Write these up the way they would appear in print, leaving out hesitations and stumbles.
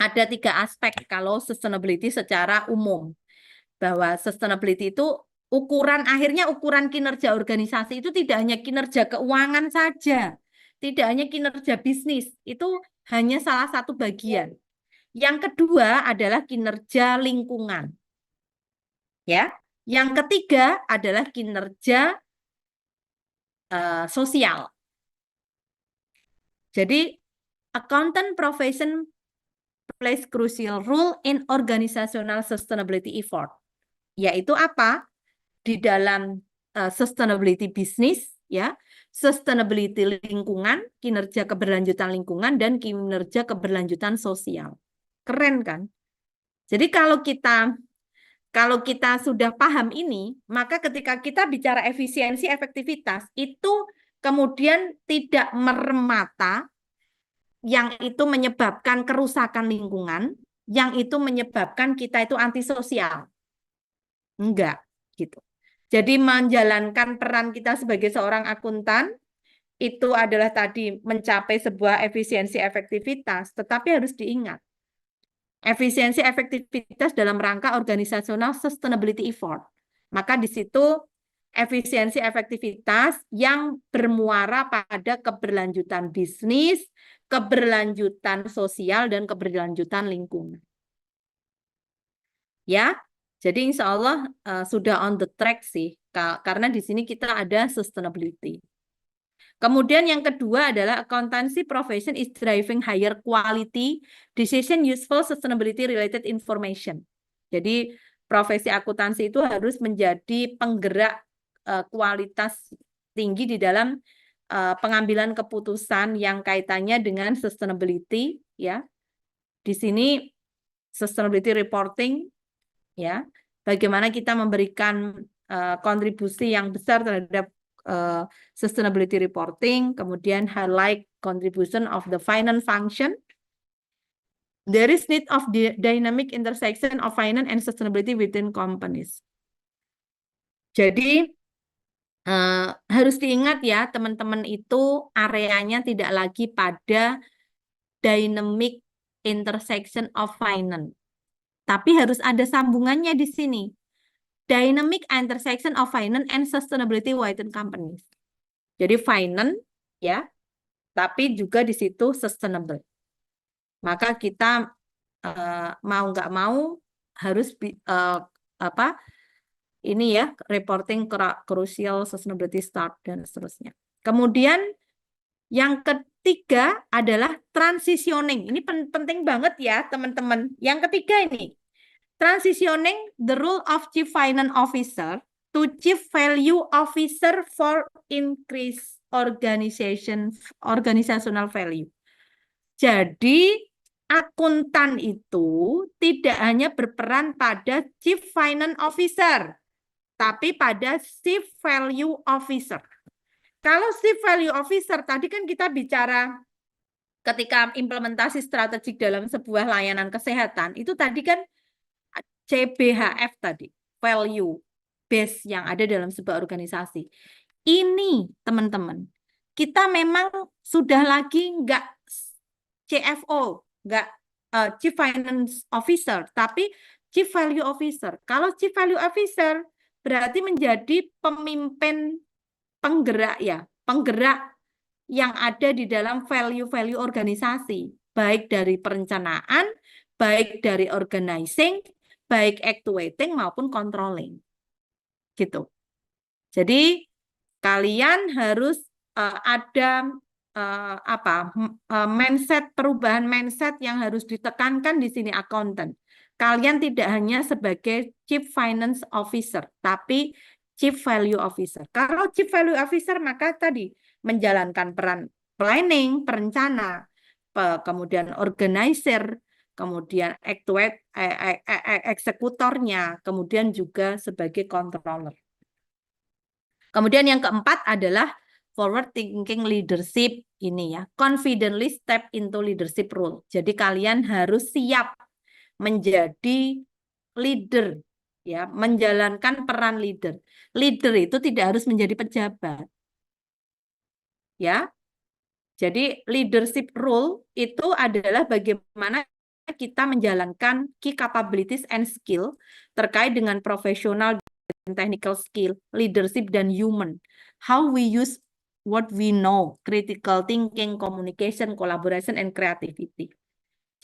ada 3 aspek kalau sustainability secara umum. Bahwa sustainability itu akhirnya ukuran kinerja organisasi itu tidak hanya kinerja keuangan saja, tidak hanya kinerja bisnis, itu hanya salah satu bagian. Yang kedua adalah kinerja lingkungan. Ya. Yang ketiga adalah kinerja sosial. Jadi accountant profession plays crucial role in organizational sustainability effort. Yaitu apa? Di dalam sustainability bisnis, ya, sustainability lingkungan, kinerja keberlanjutan lingkungan, dan kinerja keberlanjutan sosial. Keren kan? Jadi kalau kita sudah paham ini, maka ketika kita bicara efisiensi, efektivitas, itu kemudian tidak meremata, yang itu menyebabkan kerusakan lingkungan, yang itu menyebabkan kita itu antisosial. Enggak, gitu. Jadi menjalankan peran kita sebagai seorang akuntan, itu adalah tadi mencapai sebuah efisiensi efektivitas, tetapi harus diingat, efisiensi efektivitas dalam rangka organisasional sustainability effort. Maka di situ efisiensi efektivitas yang bermuara pada keberlanjutan bisnis, keberlanjutan sosial, dan keberlanjutan lingkungan. Ya, jadi insya Allah sudah on the track sih, karena di sini kita ada sustainability. Kemudian yang kedua adalah accountancy profession is driving higher quality decision useful sustainability related information. Jadi profesi akuntansi itu harus menjadi penggerak kualitas tinggi di dalam pengambilan keputusan yang kaitannya dengan sustainability, ya. Di sini sustainability reporting, ya. Bagaimana kita memberikan kontribusi yang besar terhadap sustainability reporting, kemudian highlight contribution of the finance function. There is need of the dynamic intersection of finance and sustainability within companies. Jadi harus diingat ya teman-teman, itu areanya tidak lagi pada dynamic intersection of finance, tapi harus ada sambungannya di sini. Dynamic intersection of finance and sustainability within companies. Jadi finance, ya, tapi juga di situ sustainable. Maka kita mau nggak mau harus ini ya, reporting crucial sustainability start dan seterusnya. Kemudian yang ketiga adalah transitioning. Ini penting banget ya teman-teman. Yang ketiga ini, transitioning the role of Chief Finance Officer to Chief Value Officer for increase organizational value. Jadi akuntan itu tidak hanya berperan pada Chief Finance Officer, tapi pada Chief Value Officer. Kalau Chief Value Officer tadi kan kita bicara ketika implementasi strategik dalam sebuah layanan kesehatan, itu tadi kan CBHF tadi, value base yang ada dalam sebuah organisasi. Ini teman-teman, kita memang sudah lagi nggak CFO, nggak Chief Finance Officer, tapi Chief Value Officer. Kalau Chief Value Officer berarti menjadi pemimpin penggerak ya, penggerak yang ada di dalam value-value organisasi, baik dari perencanaan, baik dari organizing, baik actuating maupun controlling. Gitu. Jadi kalian harus ada mindset, perubahan mindset yang harus ditekankan di sini accountant. Kalian tidak hanya sebagai Chief Finance Officer, tapi Chief Value Officer. Kalau Chief Value Officer maka tadi menjalankan peran planning, perencana, kemudian organizer, kemudian eksekutornya, kemudian juga sebagai controller. Kemudian yang keempat adalah forward thinking leadership ini ya, confidently step into leadership role. Jadi kalian harus siap menjadi leader ya, menjalankan peran leader. Leader itu tidak harus menjadi pejabat. Ya. Jadi leadership role itu adalah bagaimana kita menjalankan key capabilities and skill terkait dengan profesional dan technical skill, leadership dan human. How we use what we know, critical thinking, communication, collaboration, and creativity.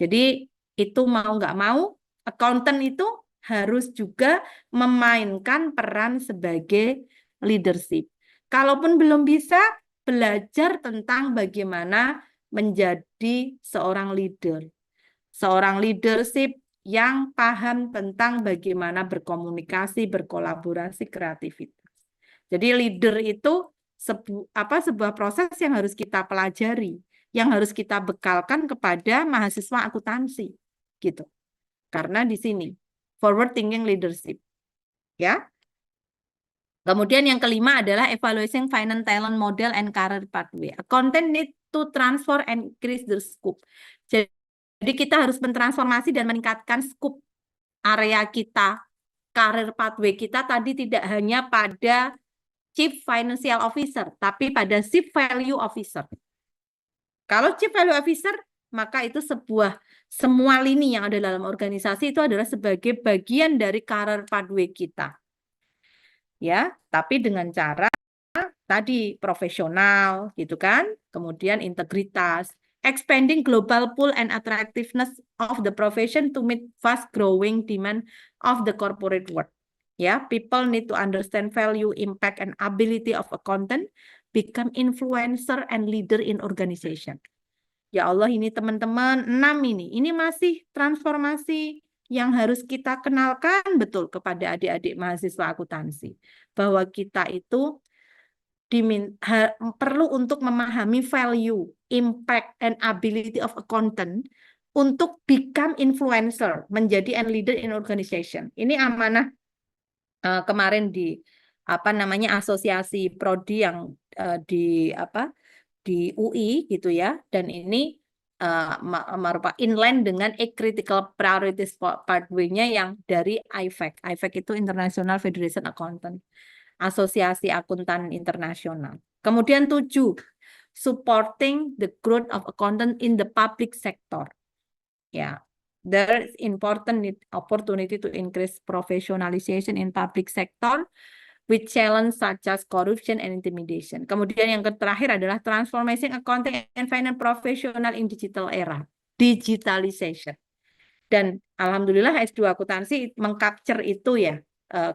Jadi itu mau nggak mau, accountant itu harus juga memainkan peran sebagai leadership. Kalaupun belum bisa, belajar tentang bagaimana menjadi seorang leader. Seorang leadership yang paham tentang bagaimana berkomunikasi, berkolaborasi, kreativitas. Jadi leader itu sebuah proses yang harus kita pelajari, yang harus kita bekalkan kepada mahasiswa akuntansi, gitu. Karena di sini forward thinking leadership, ya. Kemudian yang kelima adalah evaluating finance talent model and career pathway. Content need to transfer and increase the scope. Jadi kita harus mentransformasi dan meningkatkan scope area kita, career pathway kita tadi tidak hanya pada Chief Financial Officer, tapi pada Chief Value Officer. Kalau Chief Value Officer, maka itu semua lini yang ada dalam organisasi itu adalah sebagai bagian dari career pathway kita. Ya, tapi dengan cara tadi profesional gitu kan, kemudian integritas, expanding global pool and attractiveness of the profession to meet fast growing demand of the corporate world. Ya, people need to understand value, impact, and ability of accountant, become influencer and leader in organization. Ya Allah, ini teman-teman 6 ini masih transformasi yang harus kita kenalkan betul kepada adik-adik mahasiswa akuntansi, bahwa kita itu perlu untuk memahami value, impact, and ability of accountant untuk become influencer, menjadi and leader in organization. Ini amanah kemarin di asosiasi prodi yang di UI gitu ya, dan ini merupakan inline dengan critical priorities pathway-nya yang dari IFAC. IFAC itu International Federation Accountant, Asosiasi Akuntan Internasional. Kemudian 7, supporting the growth of accountant in the public sector. Ya, there is important opportunity to increase professionalization in public sector with challenge such as corruption and intimidation. Kemudian yang terakhir adalah transformation accounting and finance professional in digital era, digitalization. Dan alhamdulillah S2 akuntansi mengcapture itu ya,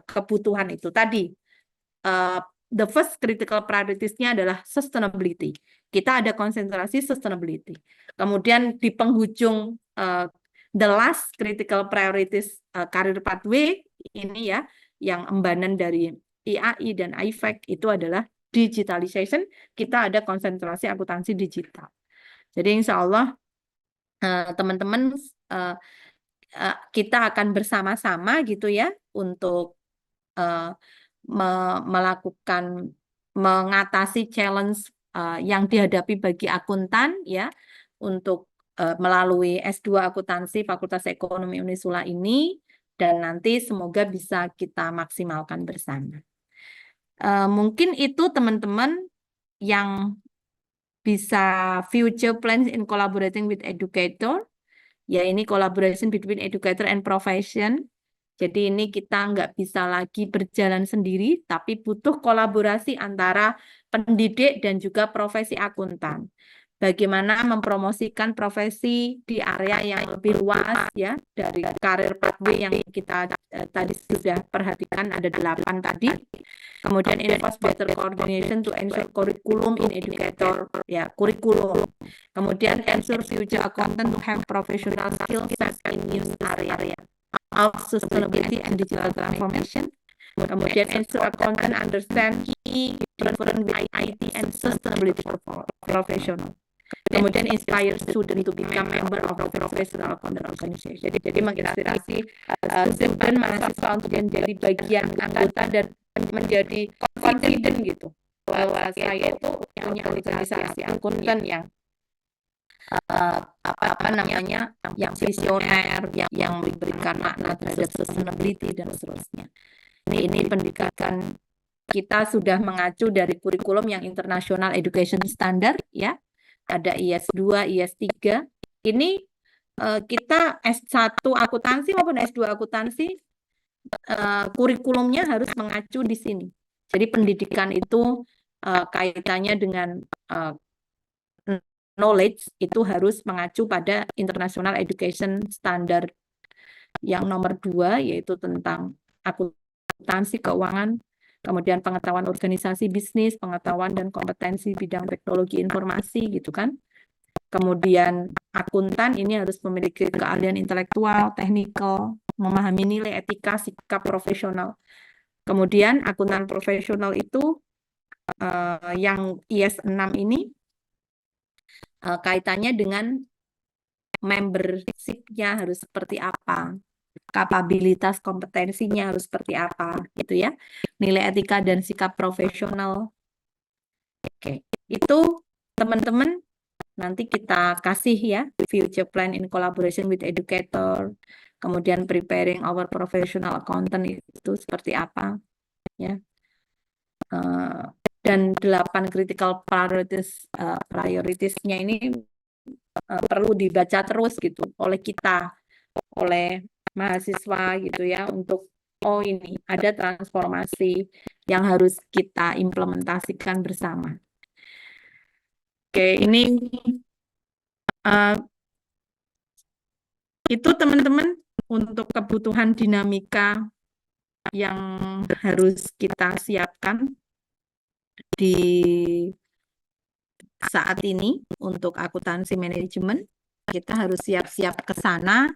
kebutuhan itu tadi. The first critical priorities-nya adalah sustainability. Kita ada konsentrasi sustainability. Kemudian di penghujung the last critical priorities career pathway ini ya, yang embanan dari IAI dan IFAC itu adalah digitalization. Kita ada konsentrasi akuntansi digital. Jadi insya Allah teman-teman kita akan bersama-sama gitu ya untuk melakukan mengatasi challenge yang dihadapi bagi akuntan ya untuk melalui S2 akuntansi Fakultas Ekonomi Unisula ini, dan nanti semoga bisa kita maksimalkan bersama. Mungkin itu teman-teman yang bisa future plans in collaborating with educator. Ya, ini collaboration between educator and profession. Jadi ini kita nggak bisa lagi berjalan sendiri, tapi butuh kolaborasi antara pendidik dan juga profesi akuntan. Bagaimana mempromosikan profesi di area yang lebih luas ya, dari karir pathway yang kita tadi sudah perhatikan ada 8 tadi. Kemudian enforce better coordination to ensure curriculum in educator ya, kurikulum. Kemudian ensure future accountant to have professional skills in new area of sustainability and digital transformation. Kemudian ensure accountant understand key different with IT and sustainability professional. Kemudian inspire student to become member of a professional accountant organization. Jadi menginspirasi student mahasiswa untuk menjadi bagian anggota dan menjadi confident gitu bahwa saya itu punya organisasi akuntan yang yang visioner, yang memberikan makna terhadap sustainability dan seterusnya. Ini pendidikan kita sudah mengacu dari kurikulum yang international education standard ya. Ada IS2, IS3. Ini kita S1 akuntansi maupun S2 akuntansi kurikulumnya harus mengacu di sini. Jadi pendidikan itu kaitannya dengan knowledge itu harus mengacu pada International Education Standard yang nomor 2, yaitu tentang akuntansi keuangan, kemudian pengetahuan organisasi bisnis, pengetahuan dan kompetensi bidang teknologi informasi gitu kan. Kemudian akuntan ini harus memiliki keahlian intelektual, teknikal, memahami nilai etika, sikap profesional. Kemudian akuntan profesional itu yang IS6 ini kaitannya dengan membership-nya harus seperti apa, kapabilitas kompetensinya harus seperti apa, gitu ya. Nilai etika dan sikap profesional. Oke, itu teman-teman nanti kita kasih ya future plan in collaboration with educator, kemudian preparing our professional accountant itu seperti apa, ya. Dan 8 critical priorities-nya ini perlu dibaca terus gitu oleh kita, oleh mahasiswa gitu ya, untuk oh ini ada transformasi yang harus kita implementasikan bersama. Oke, ini itu teman-teman untuk kebutuhan dinamika yang harus kita siapkan di saat ini untuk akuntansi manajemen. Kita harus siap-siap ke sana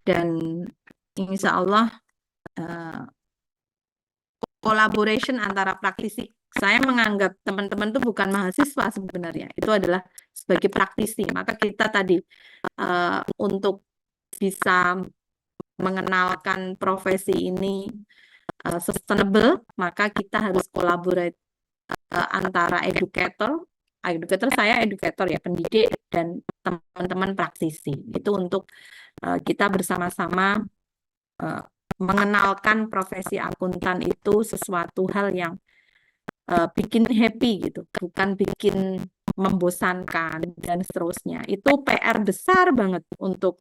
dan insya Allah collaboration antara praktisi. Saya menganggap teman-teman itu bukan mahasiswa sebenarnya, itu adalah sebagai praktisi. Maka kita tadi untuk bisa mengenalkan profesi ini sustainable, maka kita harus collaborate antara educator saya educator ya, pendidik, dan teman-teman praktisi. Itu untuk kita bersama-sama mengenalkan profesi akuntan itu sesuatu hal yang bikin happy gitu, bukan bikin membosankan dan seterusnya. Itu PR besar banget untuk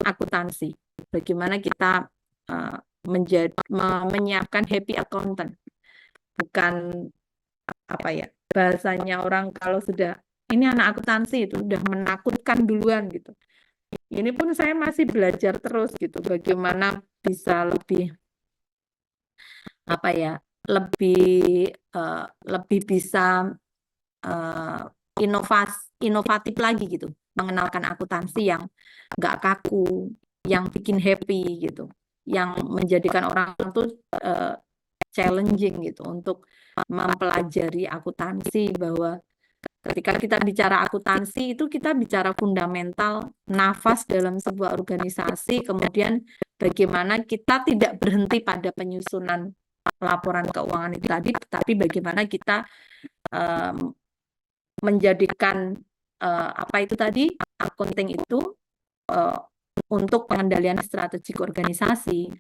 akuntansi. Bagaimana kita menyiapkan happy accountant, bukan apa ya bahasanya orang kalau sudah ini anak akuntansi itu udah menakutkan duluan gitu. Ini pun saya masih belajar terus gitu, bagaimana bisa lebih apa ya, lebih bisa inovatif lagi gitu, mengenalkan akuntansi yang nggak kaku, yang bikin happy gitu, yang menjadikan orang tuh challenging gitu untuk mempelajari akuntansi, bahwa ketika kita bicara akuntansi itu kita bicara fundamental, nafas dalam sebuah organisasi, kemudian bagaimana kita tidak berhenti pada penyusunan laporan keuangan itu tadi, tapi bagaimana kita menjadikan apa itu tadi, accounting itu untuk pengendalian strategik organisasi,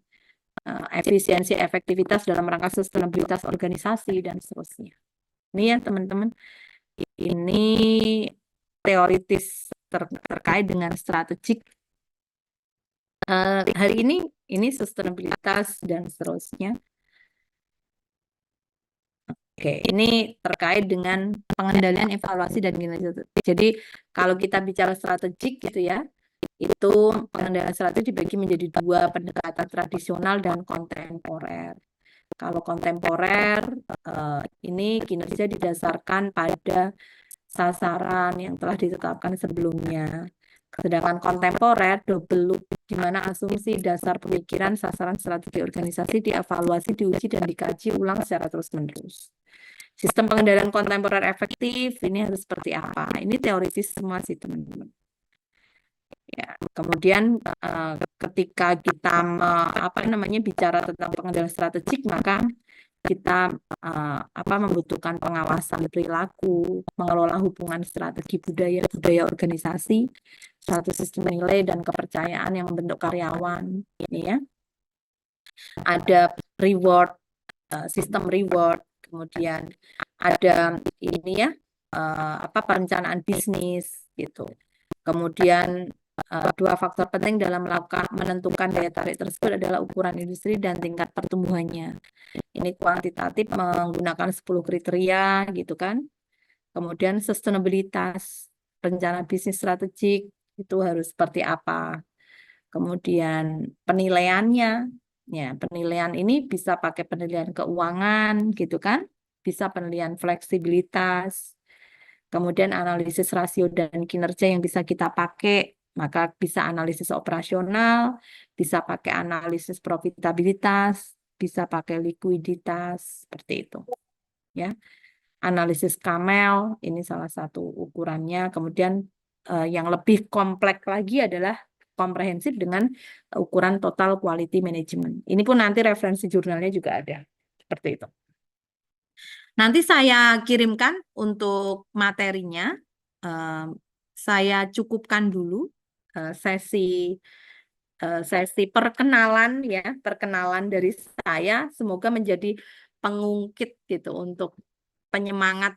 efisiensi, efektivitas dalam rangka sustainabilitas organisasi, dan seterusnya. Ini ya teman-teman, ini teoritis terkait dengan strategik. Hari ini sustainabilitas dan seterusnya. Oke, ini terkait dengan pengendalian, evaluasi, dan kinerja. Jadi kalau kita bicara strategik gitu ya, itu pengendalian strategi dibagi menjadi 2, pendekatan tradisional dan kontemporer. Kalau kontemporer ini kinerja didasarkan pada sasaran yang telah ditetapkan sebelumnya. Sedangkan kontemporer double loop, di mana asumsi, dasar pemikiran, sasaran, strategi organisasi dievaluasi, diuji, dan dikaji ulang secara terus-menerus. Sistem pengendalian kontemporer efektif ini harus seperti apa? Ini teoritis semua sih teman-teman. Ya, kemudian ketika kita bicara tentang pengendalian strategik, maka kita membutuhkan pengawasan perilaku, mengelola hubungan strategi budaya organisasi, suatu sistem nilai dan kepercayaan yang membentuk karyawan. Ini ya, ada reward, sistem reward, kemudian ada ini ya, perencanaan bisnis gitu. Kemudian Dua faktor penting dalam menentukan daya tarik tersebut adalah ukuran industri dan tingkat pertumbuhannya. Ini kuantitatif menggunakan 10 kriteria gitu kan. Kemudian sustainabilitas, rencana bisnis strategik itu harus seperti apa. Kemudian penilaiannya, ya penilaian ini bisa pakai penilaian keuangan gitu kan. Bisa penilaian fleksibilitas. Kemudian analisis rasio dan kinerja yang bisa kita pakai, maka bisa analisis operasional, bisa pakai analisis profitabilitas, bisa pakai likuiditas, seperti itu. Ya, analisis Camel ini salah satu ukurannya. Kemudian yang lebih kompleks lagi adalah komprehensif dengan ukuran total quality management. Ini pun nanti referensi jurnalnya juga ada, seperti itu. Nanti saya kirimkan untuk materinya. Saya cukupkan dulu sesi perkenalan ya, perkenalan dari saya. Semoga menjadi pengungkit gitu untuk penyemangat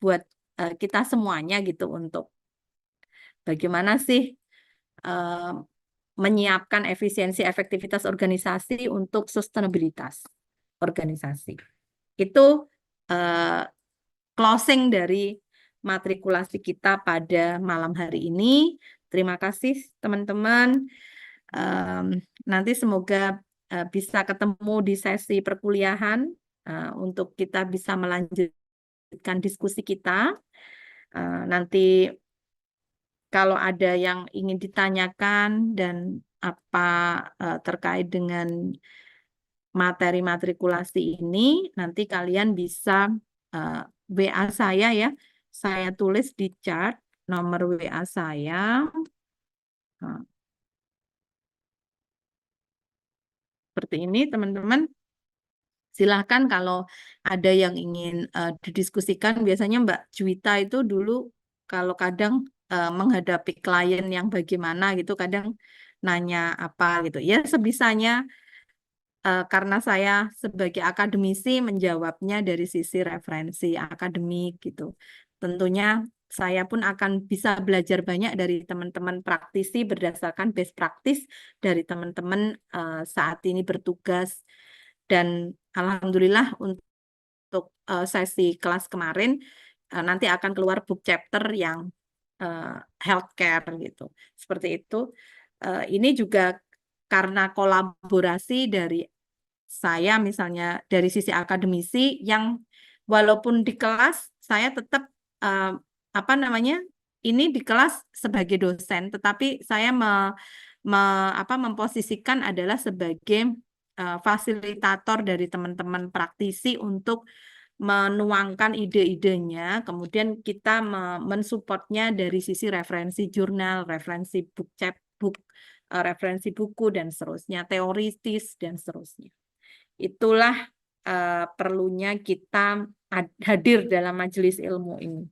buat kita semuanya gitu untuk bagaimana sih menyiapkan efisiensi efektivitas organisasi untuk sustainabilitas organisasi. Itu closing dari matrikulasi kita pada malam hari ini. Terima kasih teman-teman. Nanti semoga bisa ketemu di sesi perkuliahan untuk kita bisa melanjutkan diskusi kita. Nanti kalau ada yang ingin ditanyakan dan apa terkait dengan materi matrikulasi ini, nanti kalian bisa WA saya ya. Saya tulis di chat nomor WA saya. Seperti ini teman-teman. Silahkan kalau ada yang ingin didiskusikan. Biasanya Mbak Juwita itu dulu kalau kadang menghadapi klien yang bagaimana gitu, kadang nanya apa gitu. Ya sebisanya karena saya sebagai akademisi menjawabnya dari sisi referensi akademik gitu. Tentunya saya pun akan bisa belajar banyak dari teman-teman praktisi berdasarkan best practice dari teman-teman saat ini bertugas. Dan alhamdulillah untuk sesi kelas kemarin nanti akan keluar book chapter yang healthcare gitu. Seperti itu. Ini juga karena kolaborasi dari saya misalnya dari sisi akademisi yang walaupun di kelas saya tetap apa namanya ini di kelas sebagai dosen, tetapi saya memposisikan adalah sebagai fasilitator dari teman-teman praktisi untuk menuangkan ide-idenya, kemudian kita mensupportnya dari sisi referensi jurnal, referensi referensi buku dan seterusnya, teoritis dan seterusnya. Itulah perlunya kita hadir dalam majelis ilmu ini.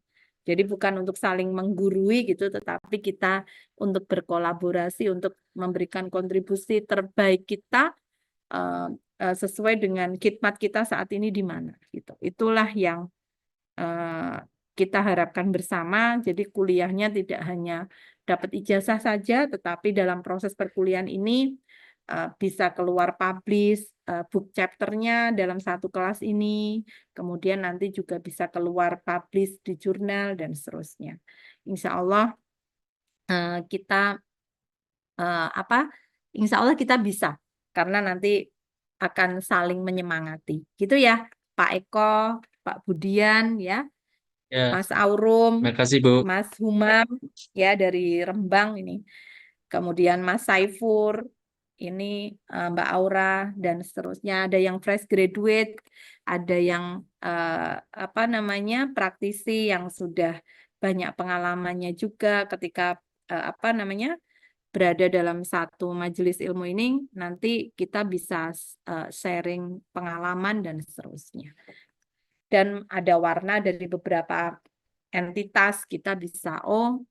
Jadi bukan untuk saling menggurui gitu, tetapi kita untuk berkolaborasi, untuk memberikan kontribusi terbaik kita sesuai dengan khidmat kita saat ini di mana. Gitu. Itulah yang kita harapkan bersama. Jadi kuliahnya tidak hanya dapat ijazah saja, tetapi dalam proses perkuliahan ini bisa keluar publish book chapternya dalam satu kelas ini, kemudian nanti juga bisa keluar publish di jurnal dan seterusnya. Insya Allah kita Insya Allah kita bisa karena nanti akan saling menyemangati, gitu ya, Pak Eko, Pak Budian, ya, Ya, Mas Aurum, terima kasih Bu. Mas Humam, ya dari Rembang ini. Kemudian Mas Saifur, ini Mbak Aura dan seterusnya. Ada yang fresh graduate, ada yang apa namanya praktisi yang sudah banyak pengalamannya juga ketika apa namanya berada dalam satu majelis ilmu ini. Nanti kita bisa sharing pengalaman dan seterusnya. Dan ada warna dari beberapa entitas, kita bisa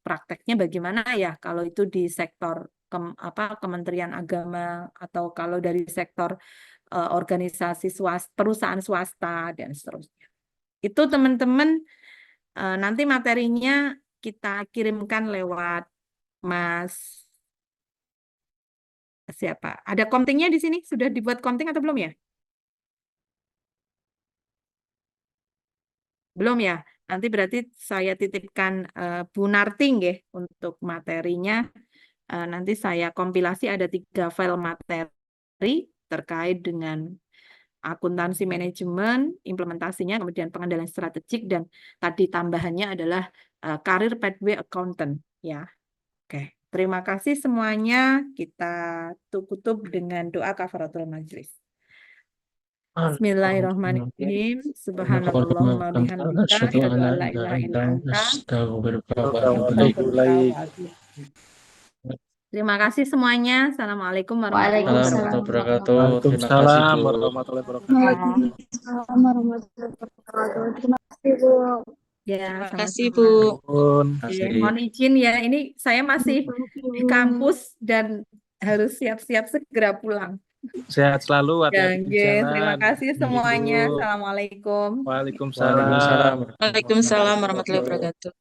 prakteknya bagaimana ya kalau itu di sektor Kementerian Agama atau kalau dari sektor organisasi perusahaan swasta dan seterusnya. Itu teman-teman nanti materinya kita kirimkan lewat Mas siapa? Ada kontingnya di sini? Sudah dibuat konting atau belum ya? Belum ya? Nanti berarti saya titipkan Bu Narti nggih untuk materinya. Nanti saya kompilasi ada 3 file materi terkait dengan akuntansi manajemen, implementasinya, kemudian pengendalian strategik, dan tadi tambahannya adalah karir pathway accountant. Ya, oke. Terima kasih semuanya. Kita tutup dengan doa kafaratul majlis. Bismillahirrahmanirrahim. Subhanallahumma bihamdika, asyhadu an la ilaha illa anta, astaghfiruka wa atubu ilaik. Terima kasih semuanya. Assalamualaikum warahmatullahi wabarakatuh. Waalaikumsalam warahmatullahi wabarakatuh. Waalaikumsalam warahmatullahi wabarakatuh. Terima kasih, Bu. Ya, Terima sama-sama. kasih, Bu. Oke, mohon izin ya, ini saya masih di kampus dan harus siap-siap segera pulang. Sehat selalu, Ya, hati-hati di nggih. jalan. Terima kasih semuanya. Ibu. Assalamualaikum. Waalaikumsalam. Waalaikumsalam warahmatullahi wabarakatuh.